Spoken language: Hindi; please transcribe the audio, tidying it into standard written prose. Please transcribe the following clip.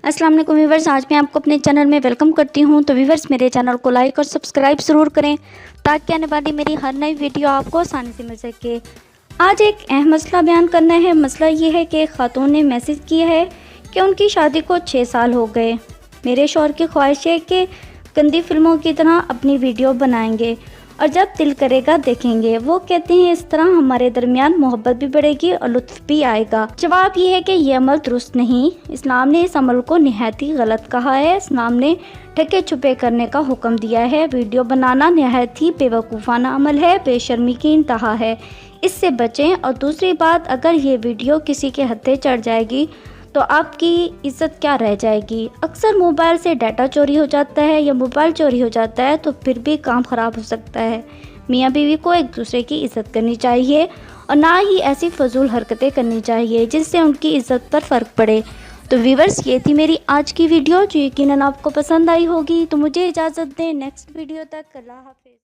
अस्सलाम वालेकुम व्यूवर्स, आज मैं आपको अपने चैनल में वेलकम करती हूं। तो व्यूवर्स, मेरे चैनल को लाइक और सब्सक्राइब ज़रूर करें ताकि आने वाली मेरी हर नई वीडियो आपको आसानी से मिल सके। आज एक अहम मसला बयान करना है। मसला ये है कि एक खातून ने मैसेज किया है कि उनकी शादी को 6 साल हो गए। मेरे शौहर की ख्वाहिश है कि गंदी फिल्मों की तरह अपनी वीडियो बनाएंगे और जब दिल करेगा देखेंगे। वो कहते हैं इस तरह हमारे दरमियान मोहब्बत भी बढ़ेगी और लुत्फ भी आएगा। जवाब ये है कि ये अमल दुरुस्त नहीं। इस्लाम ने इस अमल को निहायत ही गलत कहा है। इस्लाम ने ढके छुपे करने का हुक्म दिया है। वीडियो बनाना निहायत ही बेवकूफ़ाना अमल है, बेशर्मी की इंतहा है। इससे बचें। और दूसरी बात, अगर ये वीडियो किसी के हत्थे चढ़ जाएगी तो आपकी इज़्ज़त क्या रह जाएगी। अक्सर मोबाइल से डाटा चोरी हो जाता है या मोबाइल चोरी हो जाता है तो फिर भी काम ख़राब हो सकता है। मियाँ बीवी को एक दूसरे की इज़्ज़त करनी चाहिए और ना ही ऐसी फजूल हरकतें करनी चाहिए जिससे उनकी इज़्ज़त पर फ़र्क पड़े। तो व्यूअर्स, ये थी मेरी आज की वीडियो जो यकीनन आपको पसंद आई होगी। तो मुझे इजाज़त दें, नेक्स्ट वीडियो तक। अल्लाह हाफ़िज़।